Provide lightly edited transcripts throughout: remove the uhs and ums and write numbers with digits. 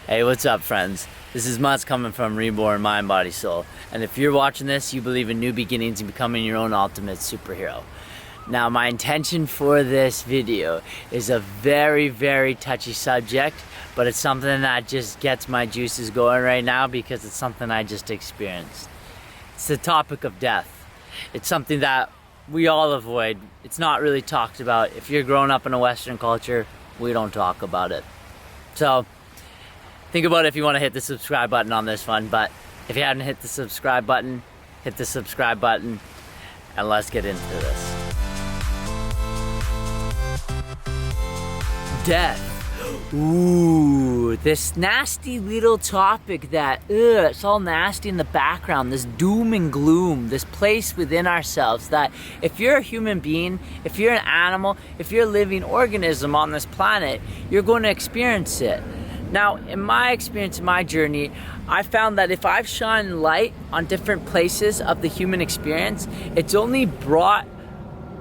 Hey, what's up, friends? This is Mutz coming from Reborn Mind, Body, Soul. And if you're watching this, you believe in new beginnings and becoming your own ultimate superhero. Now, my intention for this video is a very, very touchy subject, but it's something that just gets my juices going right now because it's something I just experienced. It's the topic of death. It's something that we all avoid. It's not really talked about. If you're growing up in a Western culture, we don't talk about it. So, think about if you want to hit the subscribe button on this one, but if you haven't hit the subscribe button, hit the subscribe button, and let's get into this. Death. Ooh, this nasty little topic that, it's all nasty in the background, this doom and gloom, this place within ourselves that if you're a human being, if you're an animal, if you're a living organism on this planet, you're going to experience it. Now, in my experience, in my journey, I found that if I've shined light on different places of the human experience, it's only brought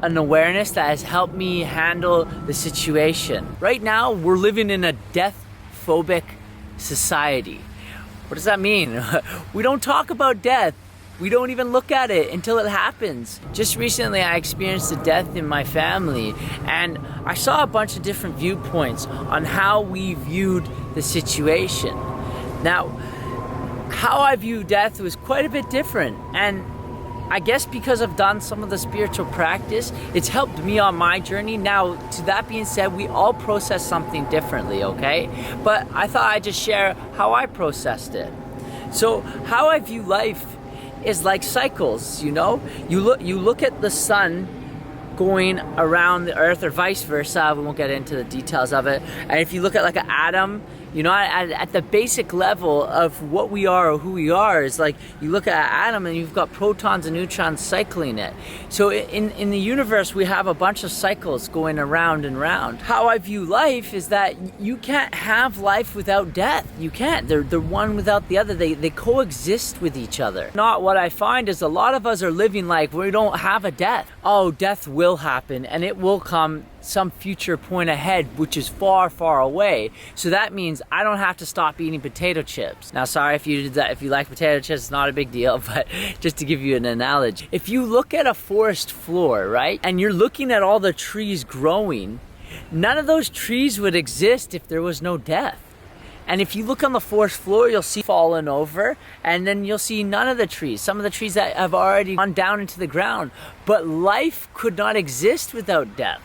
an awareness that has helped me handle the situation. Right now, we're living in a death-phobic society. What does that mean? We don't talk about death. We don't even look at it until it happens. Just recently, I experienced a death in my family, and I saw a bunch of different viewpoints on how we viewed the situation. Now, how I view death was quite a bit different, and I guess because I've done some of the spiritual practice, it's helped me on my journey. Now, to that being said, we all process something differently, okay? But I thought I'd just share how I processed it. So, how I view life is like cycles, you know? You look at the sun going around the earth, or vice versa. We won't get into the details of it. And if you look at like an atom, you know, at the basic level of what we are or who we are is like you look at an atom and you've got protons and neutrons cycling it. So in the universe, we have a bunch of cycles going around and around. How I view life is that you can't have life without death. You can't. They're one without the other. They coexist with each other. Not what I find is a lot of us are living like we don't have a death. Oh, death will happen and it will come some future point ahead, which is far, far away. So that means I don't have to stop eating potato chips. Now, sorry if you did that. If you like potato chips, it's not a big deal, but just to give you an analogy. If you look at a forest floor, right, and you're looking at all the trees growing, none of those trees would exist if there was no death. And if you look on the forest floor, you'll see fallen over, and then you'll see none of the trees. Some of the trees that have already gone down into the ground. But life could not exist without death.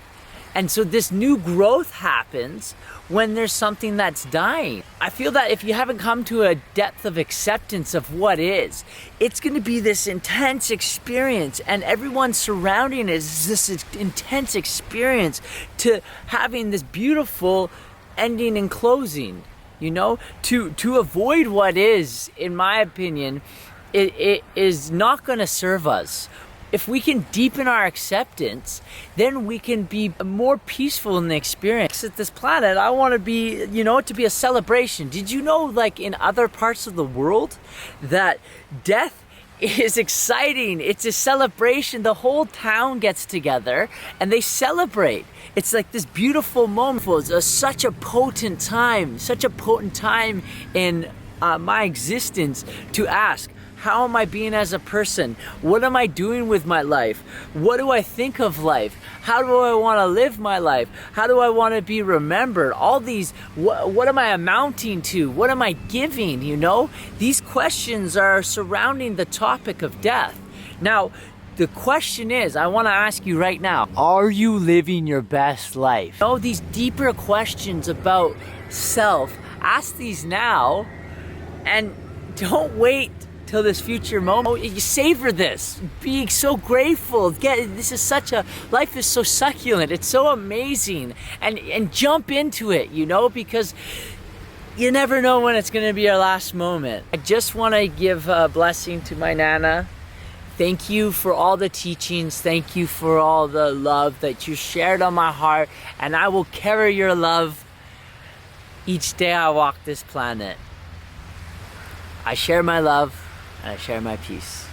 And so this new growth happens when there's something that's dying. I feel that if you haven't come to a depth of acceptance of what is, it's going to be this intense experience, and everyone surrounding it is this intense experience to having this beautiful ending and closing. You know, to avoid what is, in my opinion, it is not going to serve us. If we can deepen our acceptance, then we can be more peaceful in the experience. At this planet, I want to be, you know, to be a celebration. Did you know, like in other parts of the world, that death is exciting? It's a celebration. The whole town gets together and they celebrate. It's like this beautiful moment. It's such a potent time in my existence to ask, how am I being as a person? What am I doing with my life? What do I think of life? How do I want to live my life? How do I want to be remembered? All these, what am I amounting to? What am I giving, you know? These questions are surrounding the topic of death. Now, the question is, I want to ask you right now, are you living your best life? You know, these deeper questions about self, ask these now, and don't wait till this future moment. You savor this, being so grateful. This is life is so succulent, it's so amazing, and jump into it, you know, because you never know when it's going to be your last moment. I just want to give a blessing to my Nana. Thank you for all the teachings. Thank you for all the love that you shared on my heart, and I will carry your love each day I walk this planet. I share my love, and I share my peace.